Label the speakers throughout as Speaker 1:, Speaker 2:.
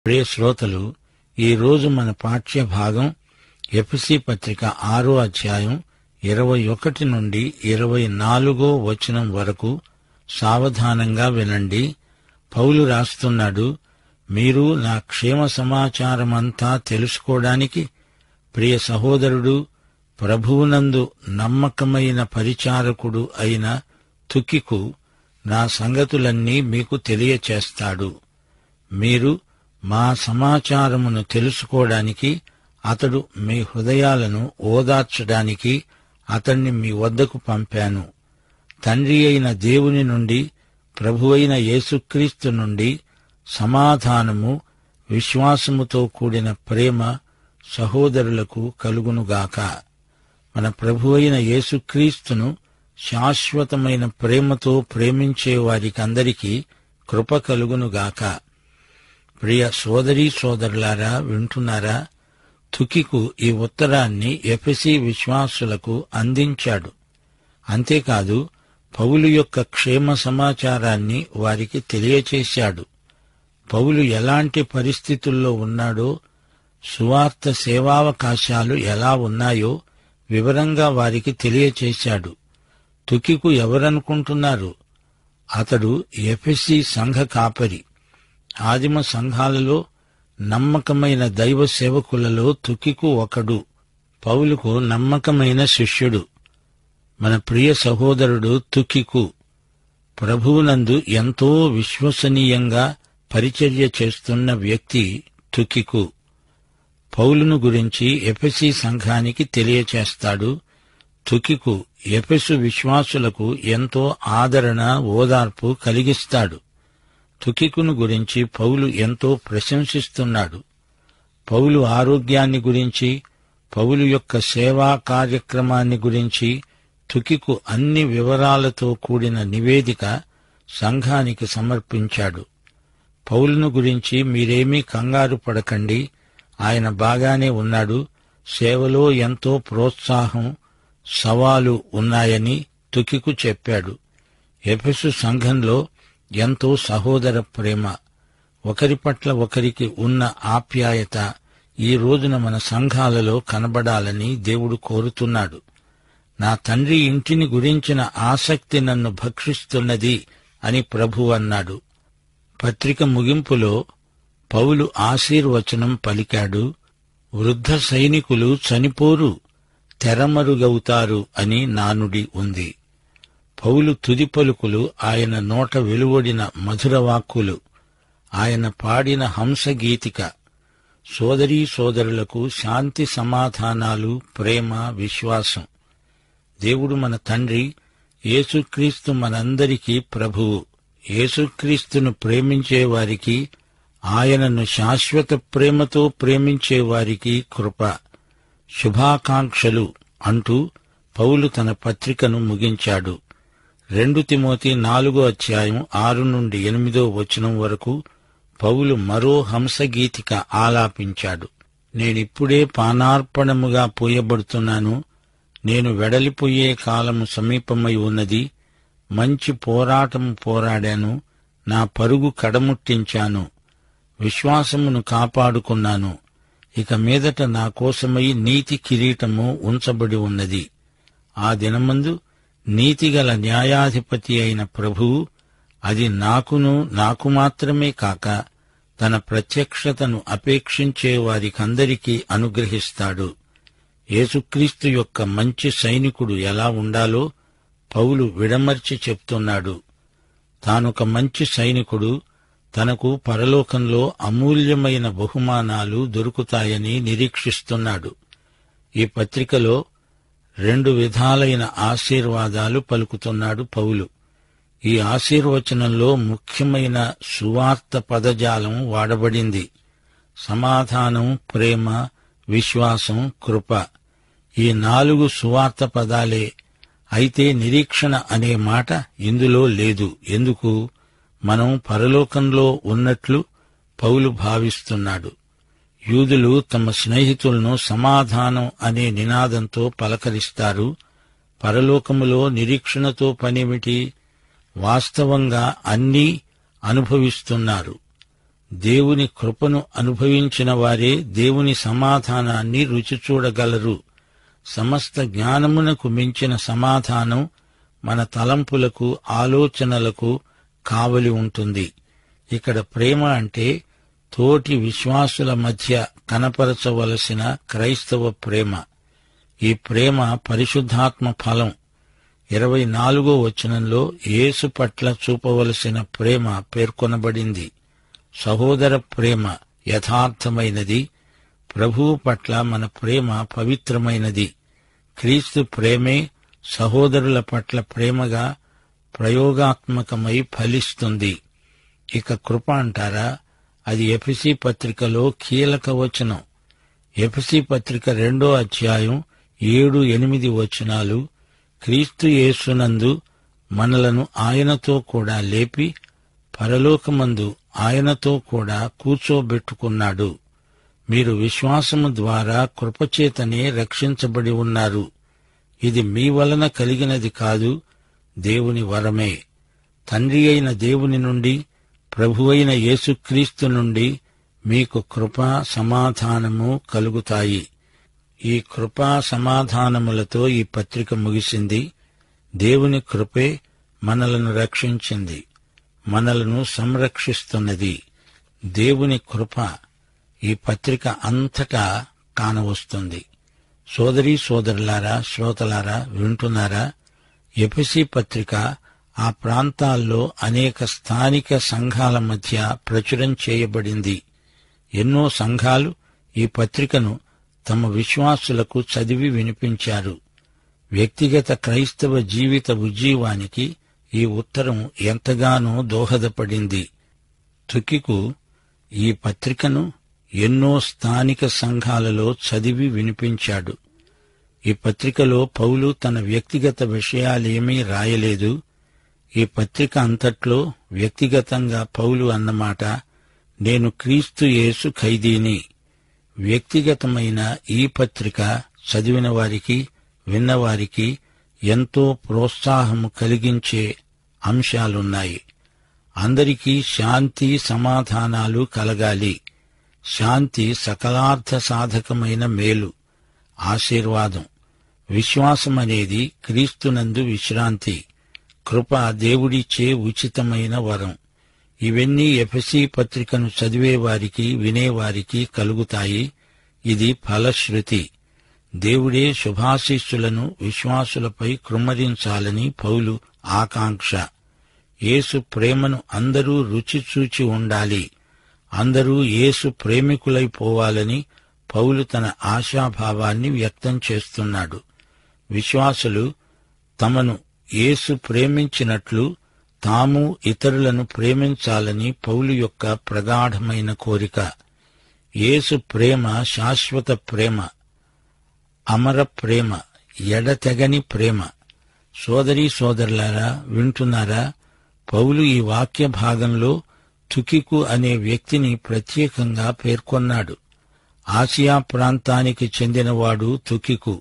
Speaker 1: ప్రియ శ్రోతలు, ఈరోజు మన పాఠ్య భాగం ఎఫెసీ పత్రిక 6వ అధ్యాయం 21 నుండి 24వ వచనం వరకు. సావధానంగా వినండి. పౌలు రాస్తున్నాడు, మీరు నా క్షేమ సమాచారమంతా తెలుసుకోవడానికి ప్రియ సహోదరుడు, ప్రభువునందు నమ్మకమైన పరిచారకుడు అయిన తుకికు నా సంగతులన్నీ మీకు తెలియచేస్తాడు. మీరు మా సమాచారమును తెలుసుకోవడానికి, అతడు మీ హృదయాలను ఓదార్చడానికి అతణ్ణి మీ వద్దకు పంపాను. తండ్రి అయిన దేవుని నుండి, ప్రభువైన యేసుక్రీస్తు నుండి సమాధానము, విశ్వాసముతో కూడిన ప్రేమ సహోదరులకు కలుగునుగాక. మన ప్రభువైన యేసుక్రీస్తును శాశ్వతమైన ప్రేమతో ప్రేమించే వారికందరికీ కృప కలుగునుగాక. ప్రియ సోదరీ సోదరులారా, వింటున్నారా? తుకికు ఈ ఉత్తరాన్ని ఎఫెసీ విశ్వాసులకు అందించాడు. అంతేకాదు, పౌలు యొక్క క్షేమ సమాచారాన్ని వారికి తెలియచేశాడు. పౌలు ఎలాంటి పరిస్థితుల్లో ఉన్నాడో, సువార్త సేవావకాశాలు ఎలా ఉన్నాయో వివరంగా వారికి తెలియచేశాడు. తుకికు ఎవరనుకుంటున్నారు? అతడు ఎఫెసీ సంఘ కాపరి. ఆదిమ సంఘాలలో నమ్మకమైన దైవ సేవకులలో తుకికు ఒకడు. పౌలుకు నమ్మకమైన శిష్యుడు. మన ప్రియ సహోదరుడు తుకికు ప్రభువునందు ఎంతో విశ్వసనీయంగా పరిచర్య చేస్తున్న వ్యక్తి తుకికు. పౌలును గురించి ఎఫెసీ సంఘానికి తెలియచేస్తాడు. తుకికు ఎఫెసు విశ్వాసులకు ఎంతో ఆదరణ, ఓదార్పు కలిగిస్తాడు. తుకికును గురించి పౌలు ఎంతో ప్రశంసిస్తున్నాడు. పౌలు ఆరోగ్యాన్ని గురించి, పౌలు యొక్క సేవా కార్యక్రమాన్ని గురించి తుకికు అన్ని వివరాలతో కూడిన నివేదిక సంఘానికి సమర్పించాడు. పౌలును గురించి మీరేమీ కంగారు పడకండి, ఆయన బాగానే ఉన్నాడు, సేవలో ఎంతో ప్రోత్సాహం, సవాలు ఉన్నాయని తుకికు చెప్పాడు. ఎఫెసు సంఘంలో ఎంతో సహోదర ప్రేమ, ఒకరి పట్ల ఒకరికి ఉన్న ఆప్యాయత ఈ రోజున మన సంఘాలలో కనబడాలని దేవుడు కోరుతున్నాడు. నా తండ్రి ఇంటిని గురించిన ఆసక్తి నన్ను భక్షిస్తున్నది అని ప్రభువు అన్నాడు. పత్రిక ముగింపులో పౌలు ఆశీర్వచనం పలికాడు. వృద్ధ సైనికులు చనిపోరు, తెరమరుగవుతారు అని నానుడి ఉంది. పౌలు తుది పలుకులు ఆయన నోట వెలువడిన మధురవాక్కులు, ఆయన పాడిన హంసగీతిక. సోదరీ సోదరులకు శాంతి సమాధానాలు, ప్రేమ, విశ్వాసం. దేవుడు మన తండ్రి, యేసుక్రీస్తు మనందరికీ ప్రభువు. యేసుక్రీస్తును ప్రేమించేవారికి, ఆయనను శాశ్వత ప్రేమతో ప్రేమించేవారికి కృప, శుభాకాంక్షలు అంటూ పౌలు తన పత్రికను ముగించాడు. 2 తిమోతి 4వ అధ్యాయం 6 నుండి 8వ వచనం వరకు పౌలు మరో హంసగీతిక ఆలాపించాడు. నేనిప్పుడే పానార్పణముగా పోయబడుతున్నాను, నేను వెడలిపోయే కాలము సమీపమై ఉన్నది, మంచి పోరాటము పోరాడాను, నా పరుగు కడముట్టించాను, విశ్వాసమును కాపాడుకున్నాను. ఇక మీదట నా కోసమై నీతి కిరీటము ఉంచబడి ఉన్నది. ఆ దినమందు నీతిగల న్యాయాధిపతి అయిన ప్రభువు అది నాకు మాత్రమే కాక తన ప్రత్యక్షతను అపేక్షించే వారికందరికీ అనుగ్రహిస్తాడు. యేసుక్రీస్తు యొక్క మంచి సైనికుడు ఎలా ఉండాలో పౌలు విడమర్చి చెప్తున్నాడు. తానొక మంచి సైనికుడు, తనకు పరలోకంలో అమూల్యమైన బహుమానాలు దొరుకుతాయని నిరీక్షిస్తున్నాడు. ఈ పత్రికలో 2 విధాలైన ఆశీర్వాదాలు పలుకుతున్నాడు పౌలు. ఈ ఆశీర్వచనంలో ముఖ్యమైన సువార్త పదజాలం వాడబడింది. సమాధానం, ప్రేమ, విశ్వాసం, కృప. ఈ 4 సువార్త పదాలే. అయితే నిరీక్షణ అనే మాట ఇందులో లేదు. ఎందుకు? మనం పరలోకంలో ఉన్నట్లు పౌలు భావిస్తున్నాడు. యూదులు తమ స్నేహితులను సమాధానం అనే నినాదంతో పలకరిస్తారు. పరలోకములో నిరీక్షణతో పనేమిటి? వాస్తవంగా అన్నీ అనుభవిస్తున్నారు. దేవుని కృపను అనుభవించిన వారే దేవుని సమాధానాన్ని రుచి చూడగలరు. సమస్త జ్ఞానమునకు మించిన సమాధానం మన తలంపులకు, ఆలోచనలకు కావలి ఉంటుంది. ఇక్కడ ప్రేమ అంటే తోటి విశ్వాసుల మధ్య కనపరచవలసిన క్రైస్తవ ప్రేమ. ఈ ప్రేమ పరిశుద్ధాత్మ ఫలం. 24వ వచనంలో యేసు పట్ల చూపవలసిన ప్రేమ పేర్కొనబడింది. సహోదర ప్రేమ యథార్థమైనది. ప్రభువు పట్ల మన ప్రేమ పవిత్రమైనది. క్రీస్తు ప్రేమే సహోదరుల పట్ల ప్రేమగా ప్రయోగాత్మకమై ఫలిస్తుంది. ఇక కృప అంటారా, అది ఎఫెసీ పత్రికలో కీలక వచనం. ఎఫెసీ పత్రిక 2వ అధ్యాయం 7-8 వచనాలు, క్రీస్తు యేసునందు మనలను ఆయనతో కూడా లేపి పరలోకమందు ఆయనతో కూడా కూర్చోబెట్టుకున్నాడు. మీరు విశ్వాసము ద్వారా కృపచేతనే రక్షించబడి ఉన్నారు. ఇది మీ వలన కలిగినది కాదు, దేవుని వరమే. తండ్రి అయిన దేవుని నుండి, ప్రభువైన యేసుక్రీస్తు నుండి మీకు కృపా సమాధానము కలుగుతాయి. ఈ కృపా సమాధానములతో ఈ పత్రిక ముగిసింది. దేవుని కృపే మనలను రక్షించింది, మనలను సంరక్షిస్తున్నది. దేవుని కృప ఈ పత్రిక అంతటా కానవస్తుంది. సోదరీ సోదరులారా, శ్రోతలారా, వింటున్నారా? ఎఫెసీ పత్రిక ఆ ప్రాంతాల్లో అనేక స్థానిక సంఘాల మధ్య ప్రచురం చేయబడింది. ఎన్నో సంఘాలు ఈ పత్రికను తమ విశ్వాసులకు చదివి వినిపించారు. వ్యక్తిగత క్రైస్తవ జీవిత ఉజ్జీవానికి ఈ ఉత్తరం ఎంతగానో దోహదపడింది. తుకికు ఈ పత్రికను ఎన్నో స్థానిక సంఘాలలో చదివి వినిపించాడు. ఈ పత్రికలో పౌలు తన వ్యక్తిగత విషయాలేమీ రాయలేదు. ఈ పత్రిక అంతట్లో వ్యక్తిగతంగా పౌలు అన్నమాట, నేను క్రీస్తు యేసు ఖైదీని. వ్యక్తిగతమైన ఈ పత్రిక చదివిన వారికి, విన్నవారికి ఎంతో ప్రోత్సాహము కలిగించే అంశాలున్నాయి. అందరికీ శాంతి సమాధానాలు కలగాలి. శాంతి సకలార్థ సాధకమైన మేలు, ఆశీర్వాదం. విశ్వాసమనేది క్రీస్తునందు విశ్రాంతి. కృప దేవుడిచ్చే ఉచితమైన వరం. ఇవన్నీ ఎఫెసీ పత్రికను చదివేవారికి, వినేవారికి కలుగుతాయి. ఇది ఫలశ్రుతి. దేవుడే శుభాశీస్సులను విశ్వాసులపై కృమ్మరించాలని పౌలు ఆకాంక్ష. యేసు ప్రేమను అందరూ రుచిచూచి ఉండాలి. అందరూ యేసు ప్రేమికులైపోవాలని పౌలు తన ఆశాభావాన్ని వ్యక్తం చేస్తున్నాడు. విశ్వాసులు తమను యేసు ప్రేమించినట్లు తాము ఇతరులను ప్రేమించాలని పౌలు యొక్క ప్రగాఢమైన కోరిక. యేసు ప్రేమ శాశ్వత ప్రేమ, అమర ప్రేమ, ఎడతెగని ప్రేమ. సోదరీ సోదరులారా, వింటున్నారా? పౌలు ఈ వాక్య భాగంలో తుకికు అనే వ్యక్తిని ప్రత్యేకంగా పేర్కొన్నాడు. ఆసియా ప్రాంతానికి చెందినవాడు తుకికు.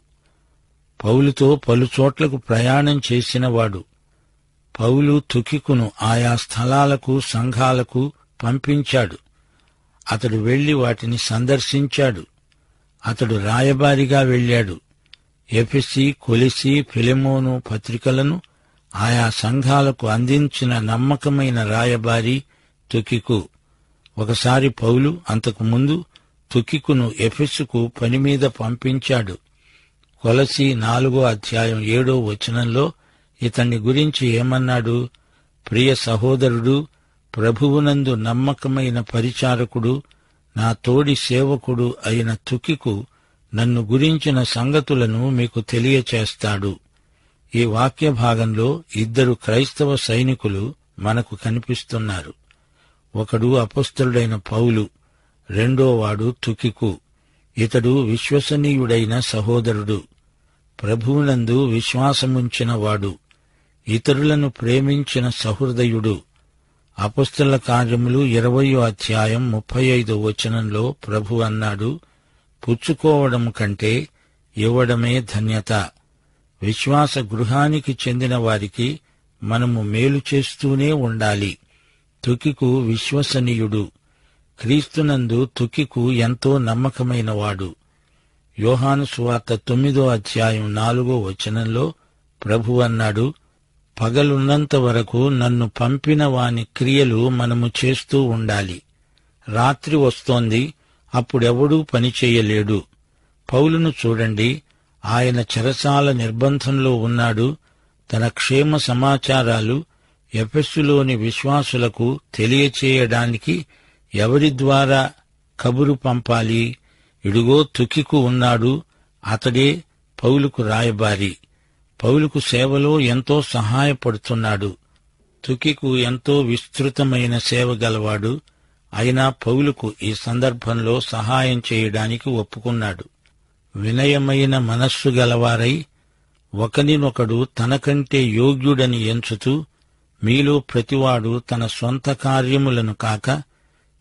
Speaker 1: పౌలుతో పలుచోట్లకు ప్రయాణం చేసినవాడు. పౌలు తుకికును ఆయా స్థలాలకు, సంఘాలకు పంపించాడు. అతడు వెళ్లి వాటిని సందర్శించాడు. అతడు రాయబారిగా వెళ్ళాడు. ఎఫెసీ, కొలెసీ, ఫిలెమోను పత్రికలను ఆయా సంఘాలకు అందించిన నమ్మకమైన రాయబారి తుకికు. ఒకసారి పౌలు అంతకుముందు తుకికును ఎఫెసుకు పనిమీద పంపించాడు. కొలసీ 4వ అధ్యాయం 7వ వచనంలో ఇతన్ని గురించి ఏమన్నాడు? ప్రియ సహోదరుడు, ప్రభువునందు నమ్మకమైన పరిచారకుడు, నా తోడి సేవకుడు అయిన తుకికు నన్ను గురించిన సంగతులను మీకు తెలియచేస్తాడు. ఈ వాక్య భాగంలో 2 క్రైస్తవ సైనికులు మనకు కనిపిస్తున్నారు. ఒకడు అపొస్తలుడైన పౌలు, రెండోవాడు తుకికు. ఇతడు విశ్వసనీయుడైన సహోదరుడు, ప్రభువునందు విశ్వాసముంచినవాడు, ఇతరులను ప్రేమించిన సహృదయుడు. అపొస్తలుల కార్యములు 20వ అధ్యాయం 35వ వచనంలో ప్రభు అన్నాడు, పుచ్చుకోవడం కంటే ఇవ్వడమే ధన్యత. విశ్వాస గృహానికి చెందిన వారికి మనము మేలు చేస్తూనే ఉండాలి. తుకికు విశ్వసనీయుడు. క్రీస్తునందు తుకికు ఎంతో నమ్మకమైనవాడు. యోహాను సువార్త 9వ అధ్యాయం 4వ వచనంలో ప్రభువు అన్నాడు, పగలున్నంత వరకు నన్ను పంపిన వాని క్రియలు మనము చేస్తూ ఉండాలి. రాత్రి వస్తోంది, అప్పుడెవడూ పనిచేయలేడు. పౌలును చూడండి, ఆయన చెరసాల నిర్బంధంలో ఉన్నాడు. తన క్షేమ సమాచారాలు ఎఫెసులోని విశ్వాసులకు తెలియచేయడానికి ఎవరి ద్వారా కబురు పంపాలి? ఇడుగో తుకికు ఉన్నాడు, అతడే పౌలుకు రాయబారి. పౌలుకు సేవలో ఎంతో సహాయపడుతున్నాడు. తుకికు ఎంతో విస్తృతమైన సేవ గలవాడు. అయినా పౌలుకు ఈ సందర్భంలో సహాయం చేయడానికి ఒప్పుకున్నాడు. వినయమైన మనస్సు గలవారై ఒకనినొకడు తనకంటే యోగ్యుడని ఎంచుతూ, మీలో ప్రతివాడు తన సొంత కార్యములను కాక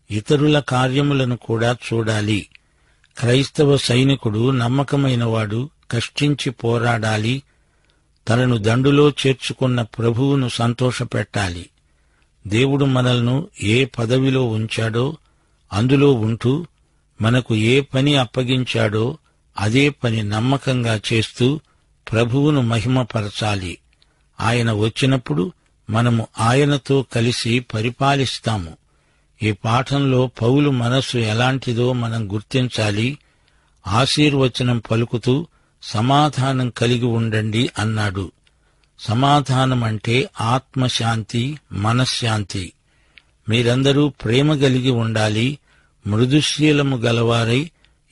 Speaker 1: ఇతరుల కార్యములను కూడా చూడాలి. క్రైస్తవ సైనికుడు నమ్మకమైనవాడు, కష్టించి పోరాడాలి. తనను దండులో చేర్చుకున్న ప్రభువును సంతోషపెట్టాలి. దేవుడు మనల్ని ఏ పదవిలో ఉంచాడో అందులో ఉంటూ, మనకు ఏ పని అప్పగించాడో అదే పని నమ్మకంగా చేస్తూ ప్రభువును మహిమపరచాలి. ఆయన వచ్చినప్పుడు మనము ఆయనతో కలిసి పరిపాలిస్తాము. ఈ పాఠంలో పౌలు మనస్సు ఎలాంటిదో మనం గుర్తించాలి. ఆశీర్వచనం పలుకుతూ సమాధానం కలిగి ఉండండి అన్నాడు. సమాధానం అంటే ఆత్మశాంతి, మనశ్శాంతి. మీరందరూ ప్రేమ కలిగి ఉండాలి. మృదుశీలము గలవారై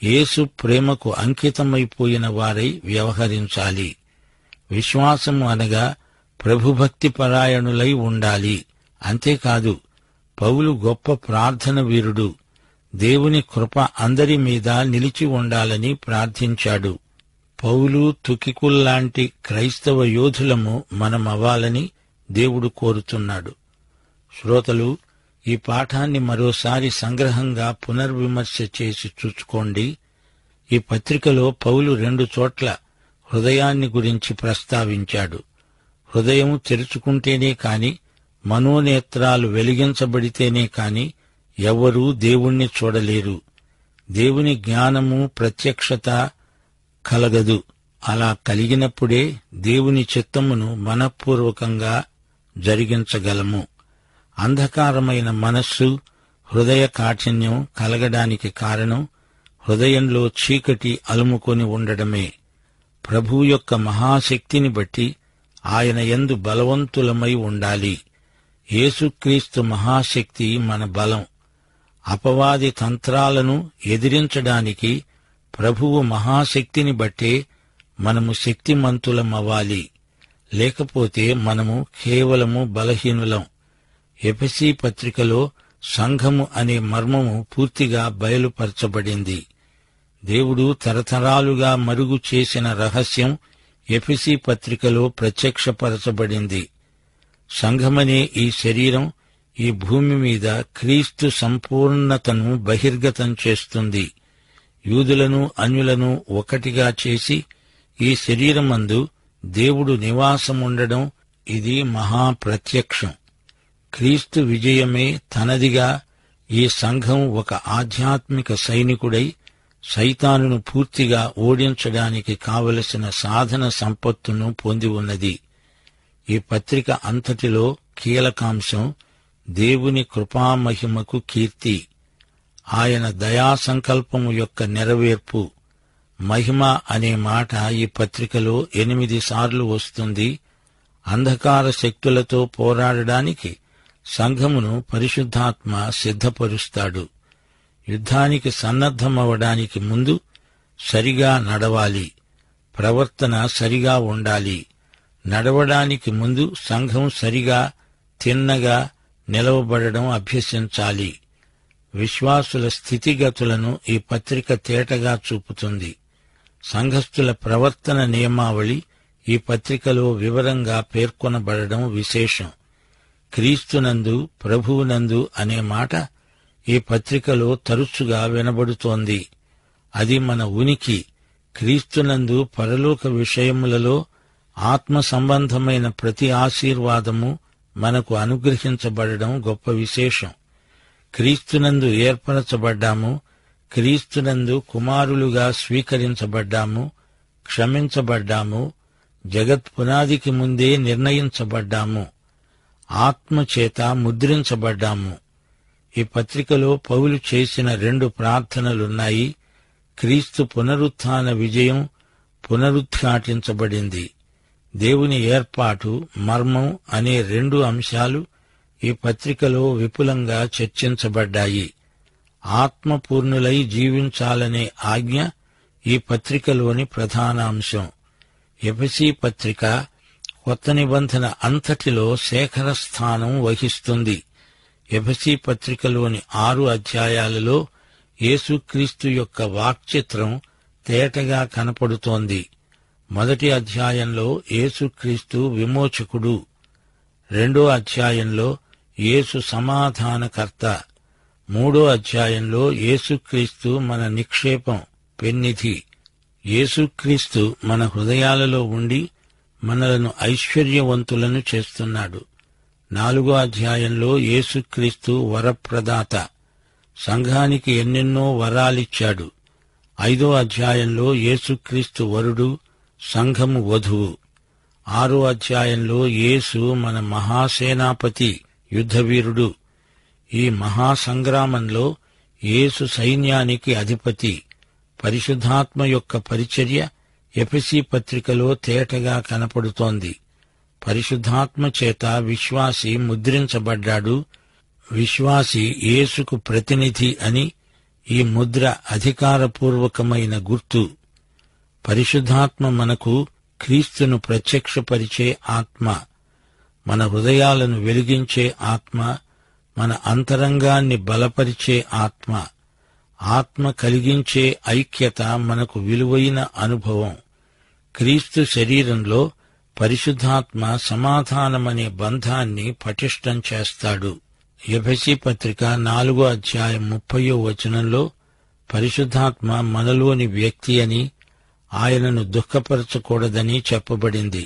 Speaker 1: యేసు ప్రేమకు అంకితమైపోయిన వారై వ్యవహరించాలి. విశ్వాసము అనగా ప్రభుభక్తి పరాయణులై ఉండాలి. అంతేకాదు, పౌలు గొప్ప ప్రార్థన వీరుడు. దేవుని కృప అందరి మీద నిలిచి ఉండాలని ప్రార్థించాడు. పౌలు, తుకికుల్లాంటి క్రైస్తవ యోధులము మనమవ్వాలని దేవుడు కోరుతున్నాడు. శ్రోతలు, ఈ పాఠాన్ని మరోసారి సంగ్రహంగా పునర్విమర్శ చేసి చూచుకోండి. ఈ పత్రికలో పౌలు 2 చోట్ల హృదయాన్ని గురించి ప్రస్తావించాడు. హృదయం తెరుచుకుంటేనే కాని, మనోనేత్రాలు వెలిగించబడితేనే కాని ఎవ్వరూ దేవుణ్ణి చూడలేరు. దేవుని జ్ఞానము, ప్రత్యక్షత కలగదు. అలా కలిగినప్పుడే దేవుని చిత్తమును మనఃపూర్వకంగా జరిగించగలము. అంధకారమైన మనస్సు, హృదయ కాఠిన్యం కలగడానికి కారణం హృదయంలో చీకటి అలుముకొని ఉండడమే. ప్రభువు యొక్క మహాశక్తిని బట్టి ఆయన యందు బలవంతులమై ఉండాలి. యేసుక్రీస్తు మహాశక్తి మన బలం. అపవాది తంత్రాలను ఎదిరించడానికి ప్రభువు మహాశక్తిని బట్టే మనము శక్తిమంతులమవ్వాలి. లేకపోతే మనము కేవలము బలహీనులం. ఎఫెసీ పత్రికలో సంఘము అనే మర్మము పూర్తిగా బయలుపరచబడింది. దేవుడు తరతరాలుగా మరుగు చేసిన రహస్యం ఎఫెసీ పత్రికలో ప్రత్యక్షపరచబడింది. సంఘమనే ఈ శరీరం ఈ భూమి మీద క్రీస్తు సంపూర్ణతను బహిర్గతం చేస్తుంది. యూదులను, అన్యులను ఒకటిగా చేసి ఈ శరీరమందు దేవుడు నివాసముండడం ఇది మహాప్రత్యక్షం. క్రీస్తు విజయమే తనదిగా ఈ సంఘం ఒక ఆధ్యాత్మిక సైనికుడై సైతానును పూర్తిగా ఓడించడానికి కావలసిన సాధన సంపత్తును పొంది ఉన్నది. ఈ పత్రిక అంతటిలో కీలకాంశం దేవుని కృపామహిమకు కీర్తి, ఆయన దయాసంకల్పము యొక్క నెరవేర్పు. మహిమ అనే మాట ఈ పత్రికలో 8 సార్లు వస్తుంది. అంధకార శక్తులతో పోరాడడానికి సంఘమును పరిశుద్ధాత్మ సిద్ధపరుస్తాడు. యుద్ధానికి సన్నద్ధమవడానికి ముందు సరిగా నడవాలి. ప్రవర్తన సరిగా ఉండాలి. నడవడానికి ముందు సంఘం సరిగా తిన్నగా నిలవబడడం అభ్యసించాలి. విశ్వాసుల స్థితిగతులను ఈ పత్రిక తేటగా చూపుతుంది. సంఘస్థుల ప్రవర్తన నియమావళి ఈ పత్రికలో వివరంగా పేర్కొనబడడం విశేషం. క్రీస్తునందు, ప్రభువునందు అనే మాట ఈ పత్రికలో తరచుగా వినబడుతోంది. అది మన ఉనికి. క్రీస్తునందు పరలోక విషయములలో ఆత్మ సంబంధమైన ప్రతి ఆశీర్వాదము మనకు అనుగ్రహించబడడం గొప్ప విశేషం. క్రీస్తునందు ఏర్పరచబడ్డాము, క్రీస్తునందు కుమారులుగా స్వీకరించబడ్డాము, క్షమించబడ్డాము, జగత్ పునాదికి ముందే నిర్ణయించబడ్డాము, ఆత్మచేత ముద్రించబడ్డాము. ఈ పత్రికలో పౌలు చేసిన 2 ప్రార్థనలున్నాయి. క్రీస్తు పునరుత్థాన విజయం పునరుద్ఘాటించబడింది. దేవుని ఏర్పాటు, మర్మం అనే 2 అంశాలు ఈ పత్రికలో విపులంగా చర్చించబడ్డాయి. ఆత్మపూర్ణులై జీవించాలనే ఆజ్ఞ ఈ పత్రికలోని ప్రధాన అంశం. ఎఫెసీ పత్రిక కొత్త నిబంధన అంతటిలో శేఖర స్థానం వహిస్తుంది. ఎఫెసీ పత్రికలోని 6 అధ్యాయాలలో యేసుక్రీస్తు యొక్క వాక్చిత్రం తేటగా కనపడుతోంది. మొదటి అధ్యాయంలో యేసుక్రీస్తు విమోచకుడు, 2వ అధ్యాయంలో యేసు సమాధానకర్త, 3వ అధ్యాయంలో యేసుక్రీస్తు మన నిక్షేపం, పెన్నిధి. యేసుక్రీస్తు మన హృదయాలలో ఉండి మనలను ఐశ్వర్యవంతులను చేస్తున్నాడు. 4వ అధ్యాయంలో యేసుక్రీస్తు వరప్రదాత, సంఘానికి ఎన్నెన్నో వరాలిచ్చాడు. 5వ అధ్యాయంలో యేసుక్రీస్తు వరుడు, సంఘము వధువు. 6వ అధ్యాయంలో యేసు మన మహాసేనాపతి, యుద్ధవీరుడు. ఈ మహాసంగ్రామంలో యేసు సైన్యానికి అధిపతి. పరిశుద్ధాత్మ యొక్క పరిచర్య ఎఫెసీ పత్రికలో తేటగా కనపడుతోంది. పరిశుద్ధాత్మ చేత విశ్వాసి ముద్రించబడ్డాడు. విశ్వాసి యేసుకు ప్రతినిధి అని ఈ ముద్ర అధికారపూర్వకమైన గుర్తు. పరిశుద్ధాత్మ మనకు క్రీస్తును ప్రత్యక్షపరిచే ఆత్మ, మన హృదయాలను వెలిగించే ఆత్మ, మన అంతరంగాన్ని బలపరిచే ఆత్మ. ఆత్మ కలిగించే ఐక్యత మనకు విలువైన అనుభవం. క్రీస్తు శరీరంలో పరిశుద్ధాత్మ సమాధానమనే బంధాన్ని పటిష్టం చేస్తాడు. ఎఫెసీ పత్రిక 4వ అధ్యాయం 30వ వచనంలో పరిశుద్ధాత్మ మనలోని వ్యక్తి అని, ఆయనను దుఃఖపరచకూడదని చెప్పబడింది.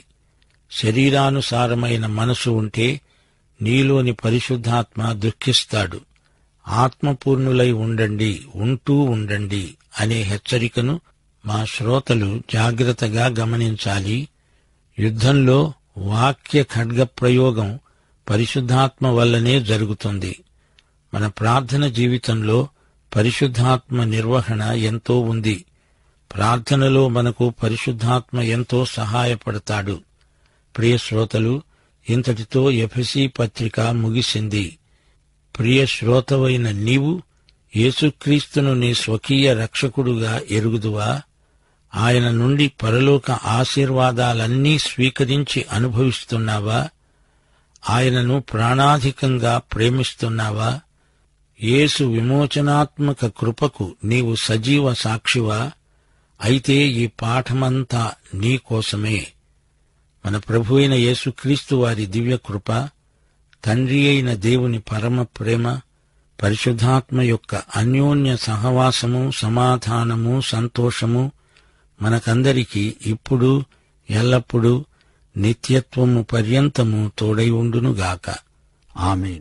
Speaker 1: శరీరానుసారమైన మనసు ఉంటే నీలోని పరిశుద్ధాత్మ దుఃఖిస్తాడు. ఆత్మపూర్ణులై ఉండండి, ఉంటూ ఉండండి అనే హెచ్చరికను మా శ్రోతలు జాగ్రత్తగా గమనించాలి. యుద్ధంలో వాక్య ఖడ్గ ప్రయోగం పరిశుద్ధాత్మ వల్లనే జరుగుతుంది. మన ప్రార్థన జీవితంలో పరిశుద్ధాత్మ నిర్వహణ ఎంతో ఉంది. ప్రార్థనలో మనకు పరిశుద్ధాత్మ ఎంతో సహాయపడతాడు. ప్రియ శ్రోతలు, ఇంతటితో ఎఫెసీ పత్రిక ముగిసింది. ప్రియ శ్రోతవైన నీవు యేసుక్రీస్తును నీ స్వకీయ రక్షకుడుగా ఎరుగుదువా? ఆయన నుండి పరలోక ఆశీర్వాదాలన్నీ స్వీకరించి అనుభవిస్తున్నావా? ఆయనను ప్రాణాధికంగా ప్రేమిస్తున్నావా? యేసు విమోచనాత్మక కృపకు నీవు సజీవ సాక్షివా? అయితే ఈ పాఠమంతా నీకోసమే. మన ప్రభువైన యేసుక్రీస్తు వారి దివ్యకృప, తండ్రి అయిన దేవుని పరమ ప్రేమ, పరిశుద్ధాత్మ యొక్క అన్యోన్య సహవాసము, సమాధానము, సంతోషము మనకందరికీ ఇప్పుడు ఎల్లప్పుడూ నిత్యత్వము పర్యంతము తోడై ఉండునుగాక. ఆమేన్.